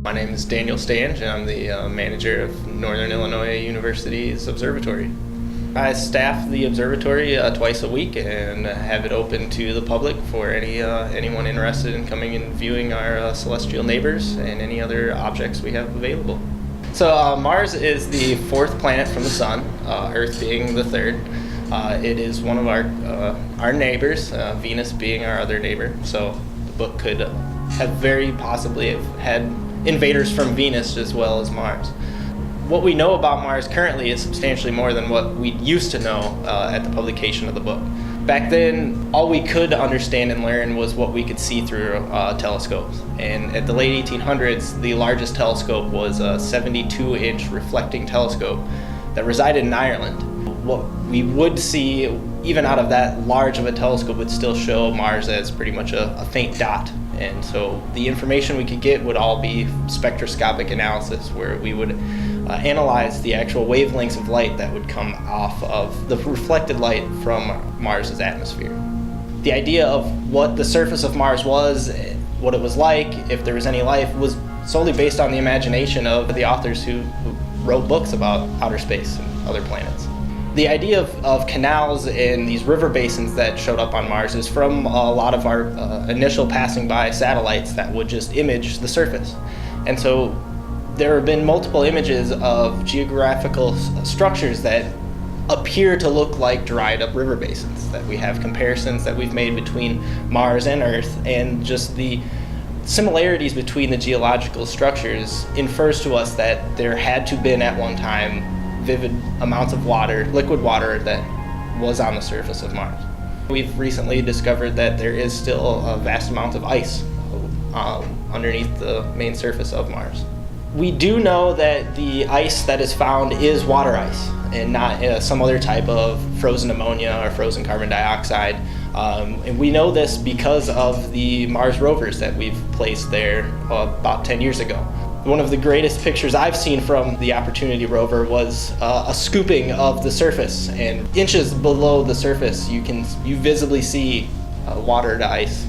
My name is Daniel Stange, and I'm the manager of Northern Illinois University's Observatory. I staff the observatory twice a week and have it open to the public for anyone interested in coming and viewing our celestial neighbors and any other objects we have available. So Mars is the fourth planet from the Sun, Earth being the third. It is one of our neighbors, Venus being our other neighbor. So the book could have very possibly have had invaders from Venus as well as Mars. What we know about Mars currently is substantially more than what we used to know at the publication of the book. Back then, all we could understand and learn was what we could see through telescopes. And at the late 1800s, the largest telescope was a 72-inch reflecting telescope that resided in Ireland. What we would see, even out of that large of a telescope, would still show Mars as pretty much a faint dot. And so the information we could get would all be spectroscopic analysis, where we would analyze the actual wavelengths of light that would come off of the reflected light from Mars's atmosphere. The idea of what the surface of Mars was, what it was like, if there was any life, was solely based on the imagination of the authors who wrote books about outer space and other planets. The idea of canals and these river basins that showed up on Mars is from a lot of our initial passing by satellites that would just image the surface. And so there have been multiple images of geographical structures that appear to look like dried up river basins, that we have comparisons that we've made between Mars and Earth, and just the similarities between the geological structures infers to us that there had to been at one time vivid amounts of water, liquid water, that was on the surface of Mars. We've recently discovered that there is still a vast amount of ice underneath the main surface of Mars. We do know that the ice that is found is water ice and not some other type of frozen ammonia or frozen carbon dioxide. And we know this because of the Mars rovers that we've placed there about 10 years ago. One of the greatest pictures I've seen from the Opportunity rover was a scooping of the surface, and inches below the surface you visibly see water to ice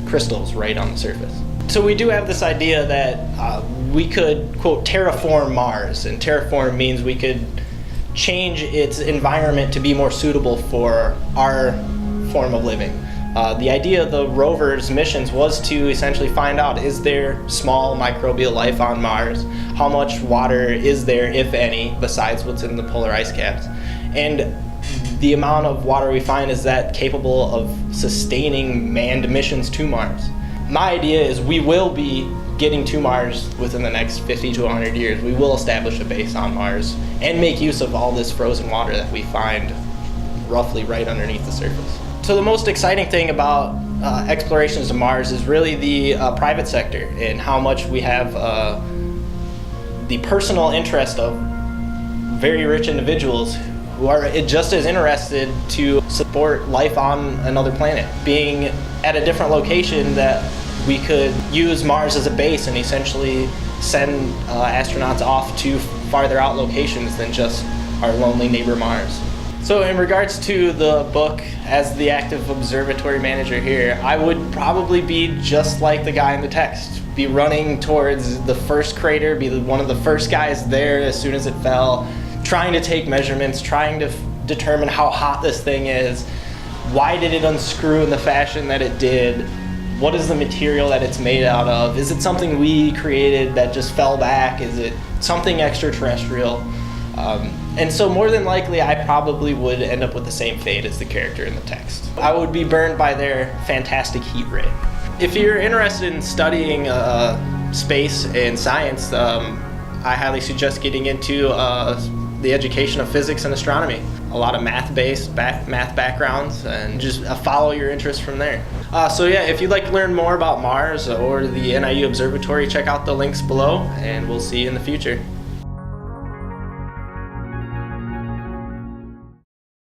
crystals right on the surface. So we do have this idea that we could, quote, terraform Mars, and terraform means we could change its environment to be more suitable for our form of living. The idea of the rover's missions was to essentially find out, is there small microbial life on Mars? How much water is there, if any, besides what's in the polar ice caps? And the amount of water we find, is that capable of sustaining manned missions to Mars? My idea is we will be getting to Mars within the next 50 to 100 years. We will establish a base on Mars and make use of all this frozen water that we find roughly right underneath the surface. So the most exciting thing about explorations of Mars is really the private sector, and how much we have the personal interest of very rich individuals who are just as interested to support life on another planet. Being at a different location, that we could use Mars as a base and essentially send astronauts off to farther out locations than just our lonely neighbor Mars. So in regards to the book, as the active observatory manager here, I would probably be just like the guy in the text. Be running towards the first crater, be one of the first guys there as soon as it fell, trying to take measurements, trying to determine how hot this thing is, why did it unscrew in the fashion that it did, what is the material that it's made out of, is it something we created that just fell back, is it something extraterrestrial? And so more than likely, I probably would end up with the same fate as the character in the text. I would be burned by their fantastic heat ray. If you're interested in studying space and science, I highly suggest getting into the education of physics and astronomy. A lot of math-based math backgrounds, and just follow your interest from there. So yeah, if you'd like to learn more about Mars or the NIU Observatory, check out the links below, and we'll see you in the future.